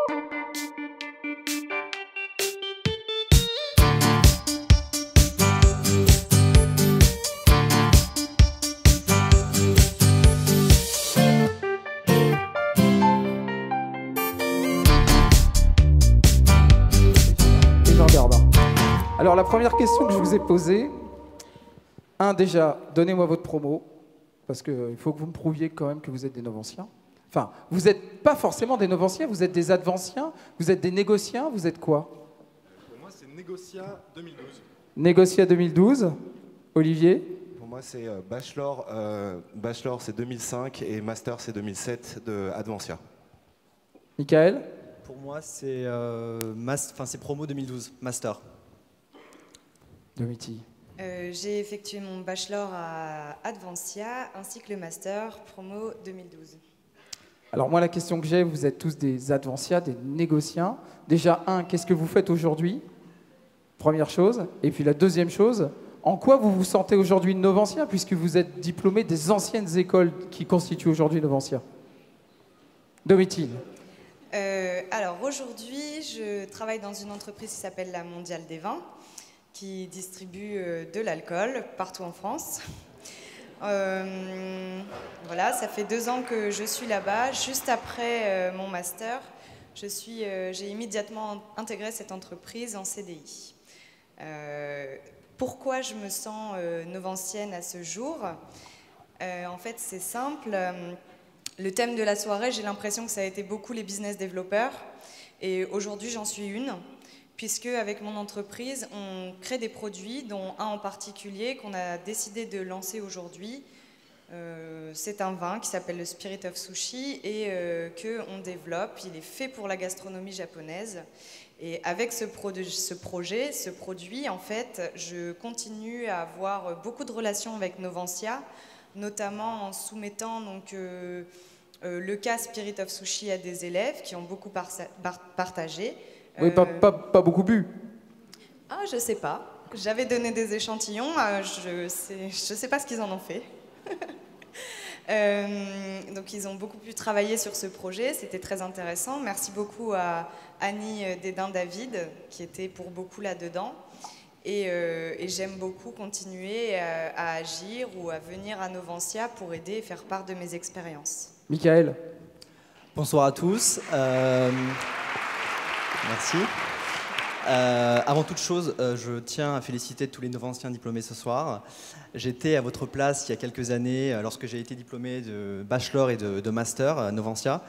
Alors la première question que je vous ai posée, déjà, donnez-moi votre promo, parce qu'il faut que vous me prouviez quand même que vous êtes des novanciens. Enfin, vous n'êtes pas forcément des novanciens, vous êtes des advanciens, vous êtes des négociants, vous êtes quoi? Pour moi, c'est Négocia 2012. Négocia 2012. Olivier? Pour moi, c'est Bachelor. Bachelor, c'est 2005 et Master, c'est 2007 de Advancia. Michael? Pour moi, c'est promo 2012, Master. Domiti. J'ai effectué mon bachelor à Advancia ainsi que le master promo 2012. Alors moi, la question que j'ai, vous êtes tous des advanciats, des négociants. Déjà, qu'est-ce que vous faites aujourd'hui? Première chose. Et puis la deuxième chose, en quoi vous vous sentez aujourd'hui novancien, puisque vous êtes diplômé des anciennes écoles qui constituent aujourd'hui Novancia? Domitille. Alors aujourd'hui, je travaille dans une entreprise qui s'appelle la Mondiale des Vins, qui distribue de l'alcool partout en France. Voilà, ça fait 2 ans que je suis là-bas. Juste après mon master, j'ai immédiatement intégré cette entreprise en CDI. Pourquoi je me sens novancienne à ce jour? En fait, c'est simple. Le thème de la soirée, j'ai l'impression que ça a été beaucoup les business développeurs. Et aujourd'hui, j'en suis une, puisque avec mon entreprise, on crée des produits, dont un en particulier qu'on a décidé de lancer aujourd'hui. C'est un vin qui s'appelle le Spirit of Sushi et qu'on développe. Il est fait pour la gastronomie japonaise. Et avec ce produit, en fait, je continue à avoir beaucoup de relations avec Novancia, notamment en soumettant donc, le cas Spirit of Sushi à des élèves qui ont beaucoup partagé. Oui, pas beaucoup bu. Ah, je sais pas. J'avais donné des échantillons, je sais pas ce qu'ils en ont fait. Donc ils ont beaucoup pu travailler sur ce projet, c'était très intéressant. Merci beaucoup à Annie Dédain-David, qui était pour beaucoup là-dedans. Et j'aime beaucoup continuer à agir ou à venir à Novancia pour aider et faire part de mes expériences. Michael. Bonsoir à tous. Merci. Avant toute chose, je tiens à féliciter tous les Novanciens diplômés ce soir. J'étais à votre place il y a quelques années lorsque j'ai été diplômé de bachelor et de master à Novancia.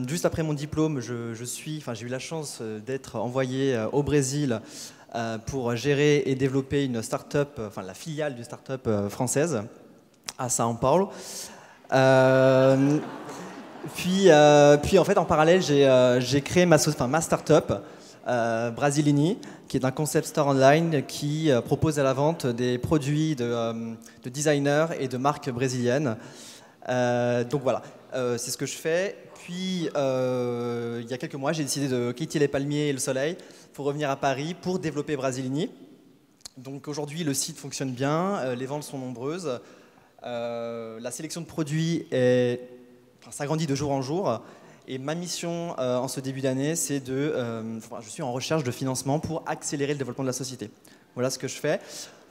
Juste après mon diplôme, j'ai eu la chance d'être envoyé au Brésil pour gérer et développer une start-up, la filiale d'une start-up française à São Paulo. Puis en fait, en parallèle, j'ai créé ma start-up, Brasilini, qui est un concept store online qui propose à la vente des produits de designers et de marques brésiliennes. Donc voilà, c'est ce que je fais. Puis, il y a quelques mois, j'ai décidé de quitter les palmiers et le soleil pour revenir à Paris pour développer Brasilini. Donc aujourd'hui, le site fonctionne bien, les ventes sont nombreuses, la sélection de produits s'agrandit de jour en jour. Et ma mission en ce début d'année, c'est je suis en recherche de financement pour accélérer le développement de la société. Voilà ce que je fais.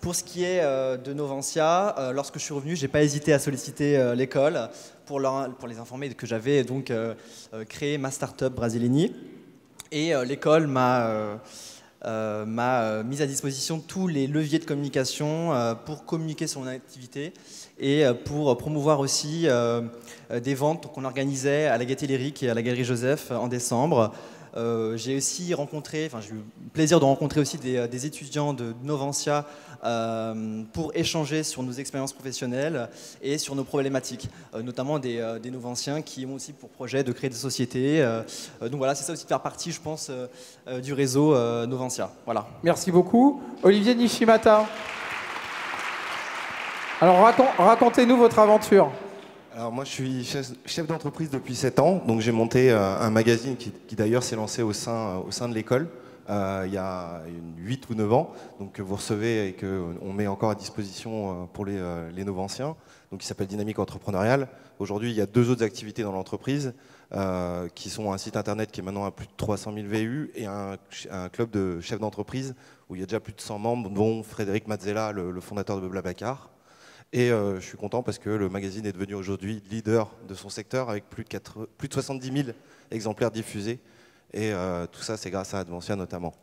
Pour ce qui est de Novancia, lorsque je suis revenu, je n'ai pas hésité à solliciter l'école pour les informer que j'avais donc créé ma start-up Brasilini. Et l'école m'a mis à disposition tous les leviers de communication pour communiquer sur mon activité et pour promouvoir aussi des ventes qu'on organisait à la Gaîté Lyrique et à la Galerie Joseph en décembre. J'ai aussi rencontré, j'ai eu le plaisir de rencontrer aussi des étudiants de Novancia pour échanger sur nos expériences professionnelles et sur nos problématiques, notamment des Novanciens qui ont aussi pour projet de créer des sociétés. Donc voilà, c'est ça aussi de faire partie, je pense, du réseau Novancia. Voilà. Merci beaucoup. Olivier Nishimata. Alors racontez-nous votre aventure. Alors moi je suis chef d'entreprise depuis 7 ans, donc j'ai monté un magazine qui d'ailleurs s'est lancé au sein de l'école il y a 8 ou 9 ans, donc que vous recevez et qu'on met encore à disposition pour les Novanciens, donc qui s'appelle Dynamique Entrepreneuriale. Aujourd'hui il y a 2 autres activités dans l'entreprise, qui sont un site internet qui est maintenant à plus de 300 000 VU et un club de chefs d'entreprise où il y a déjà plus de 100 membres, dont Frédéric Mazzella, le fondateur de Blablacar. Et je suis content parce que le magazine est devenu aujourd'hui leader de son secteur avec plus de 70 000 exemplaires diffusés. Et tout ça, c'est grâce à Advansia notamment.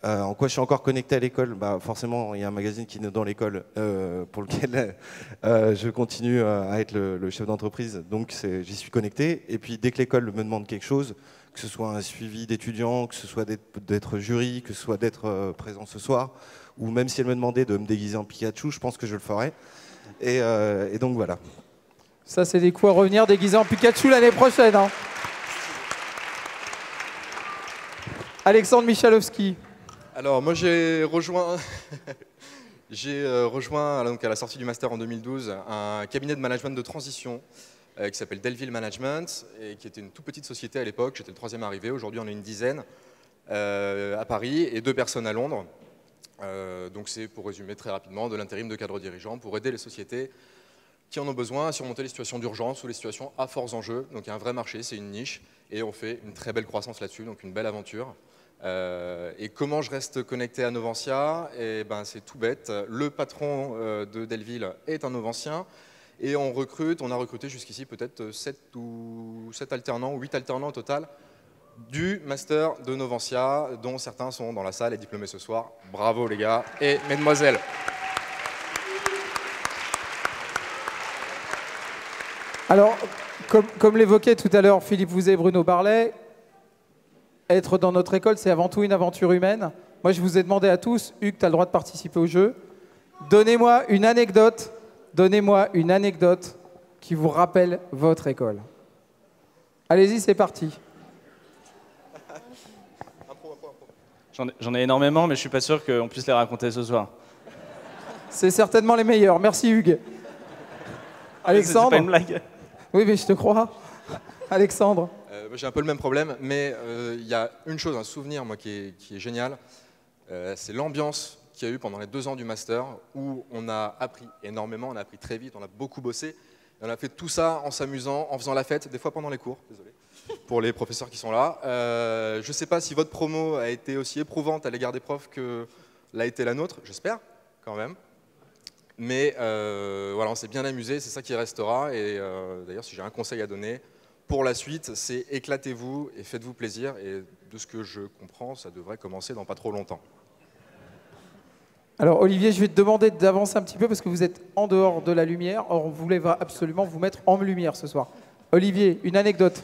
En quoi je suis encore connecté à l'école? Forcément, il y a un magazine qui est dans l'école pour lequel je continue à être le chef d'entreprise, donc j'y suis connecté. Et puis dès que l'école me demande quelque chose, que ce soit un suivi d'étudiants, que ce soit d'être jury, que ce soit d'être présent ce soir, ou même si elle me demandait de me déguiser en Pikachu, je pense que je le ferai. Et donc voilà. Ça, c'est des coups à revenir déguisés en Pikachu l'année prochaine. Hein. Alexandre Michalowski. Alors moi j'ai rejoint, donc, à la sortie du master en 2012 un cabinet de management de transition qui s'appelle Delville Management et qui était une toute petite société à l'époque. J'étais le 3e arrivé, aujourd'hui on est une dizaine à Paris et 2 personnes à Londres. Donc c'est, pour résumer très rapidement, de l'intérim de cadre dirigeant pour aider les sociétés qui en ont besoin à surmonter les situations d'urgence ou les situations à forts enjeux. Donc il y a un vrai marché, c'est une niche et on fait une très belle croissance là-dessus, donc une belle aventure. Et comment je reste connecté à Novansia? C'est tout bête. Le patron de Delville est un Novansien et on a recruté jusqu'ici peut-être 7 alternants ou 8 alternants au total du master de Novansia, dont certains sont dans la salle et diplômés ce soir. Bravo les gars et mesdemoiselles. Alors, comme l'évoquait tout à l'heure Philippe Vouzet et Bruno Barlet, être dans notre école, c'est avant tout une aventure humaine. Moi, je vous ai demandé à tous, Hugues, tu as le droit de participer au jeu. Donnez-moi une anecdote qui vous rappelle votre école. Allez-y, c'est parti. J'en ai énormément, mais je ne suis pas sûr qu'on puisse les raconter ce soir. C'est certainement les meilleurs. Merci Hugues. Alexandre. C'est pas une blague. Oui, mais je te crois. Alexandre. J'ai un peu le même problème, mais il y a une chose, un souvenir moi, qui est génial. C'est l'ambiance qu'il y a eu pendant les 2 ans du master où on a appris énormément, on a appris très vite, on a beaucoup bossé. Et on a fait tout ça en s'amusant, en faisant la fête, des fois pendant les cours, désolé, pour les professeurs qui sont là. Je ne sais pas si votre promo a été aussi éprouvante à l'égard des profs que l'a été la nôtre, j'espère quand même. Mais voilà, on s'est bien amusé, c'est ça qui restera. Et d'ailleurs, si j'ai un conseil à donner pour la suite, c'est éclatez-vous et faites-vous plaisir. Et de ce que je comprends, ça devrait commencer dans pas trop longtemps. Alors Olivier, je vais te demander d'avancer un petit peu parce que vous êtes en dehors de la lumière. Or, on voulait absolument vous mettre en lumière ce soir. Olivier, une anecdote.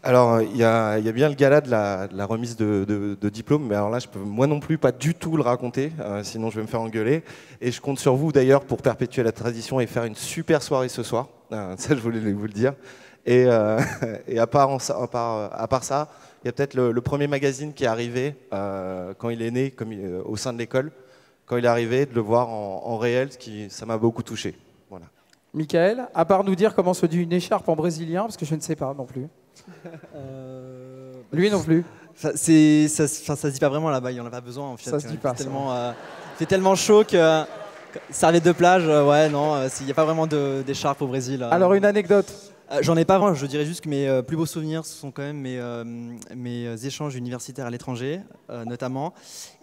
Alors, il y a bien le gala de la remise de diplôme, mais alors là, je peux moi non plus pas du tout le raconter, sinon je vais me faire engueuler. Et je compte sur vous d'ailleurs pour perpétuer la tradition et faire une super soirée ce soir. Ça, je voulais vous le dire. Et à part ça, il y a peut-être le premier magazine qui est arrivé quand il est né au sein de l'école. Quand il est arrivé, de le voir en réel, ça m'a beaucoup touché. Voilà. Michael, à part nous dire comment se dit une écharpe en brésilien, parce que je ne sais pas non plus. Lui non plus. Ça se dit pas vraiment là-bas, il n'y en a pas besoin en fait. Ça se dit pas. C'est tellement chaud que serviette de plage, ouais, non, il n'y a pas vraiment d'écharpe au Brésil. Alors une anecdote. J'en ai pas vraiment, je dirais juste que mes plus beaux souvenirs, ce sont quand même mes échanges universitaires à l'étranger, notamment.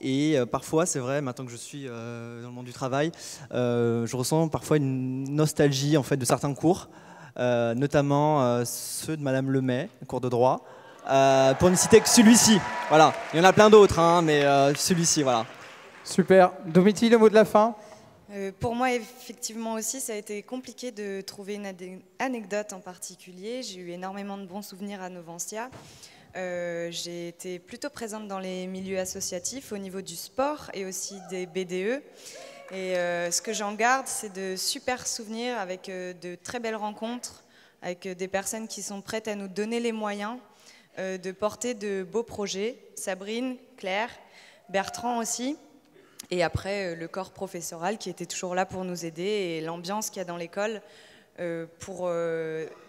Et parfois, c'est vrai, maintenant que je suis dans le monde du travail, je ressens parfois une nostalgie en fait, de certains cours, notamment ceux de Madame Lemay, cours de droit, pour ne citer que celui-ci. Voilà. Il y en a plein d'autres, hein, mais celui-ci, voilà. Super. Domitille, le mot de la fin? Pour moi, effectivement aussi, ça a été compliqué de trouver une anecdote en particulier. J'ai eu énormément de bons souvenirs à Novansia. J'ai été plutôt présente dans les milieux associatifs au niveau du sport et aussi des BDE. Et ce que j'en garde, c'est de super souvenirs avec de très belles rencontres, avec des personnes qui sont prêtes à nous donner les moyens de porter de beaux projets. Sabrine, Claire, Bertrand aussi. Et après, le corps professoral qui était toujours là pour nous aider et l'ambiance qu'il y a dans l'école pour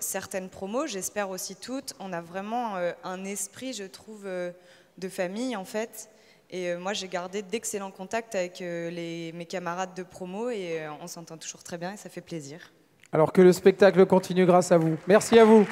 certaines promos, j'espère aussi toutes. On a vraiment un esprit, je trouve, de famille en fait. Et moi, j'ai gardé d'excellents contacts avec mes camarades de promo et on s'entend toujours très bien et ça fait plaisir. Alors que le spectacle continue grâce à vous. Merci à vous.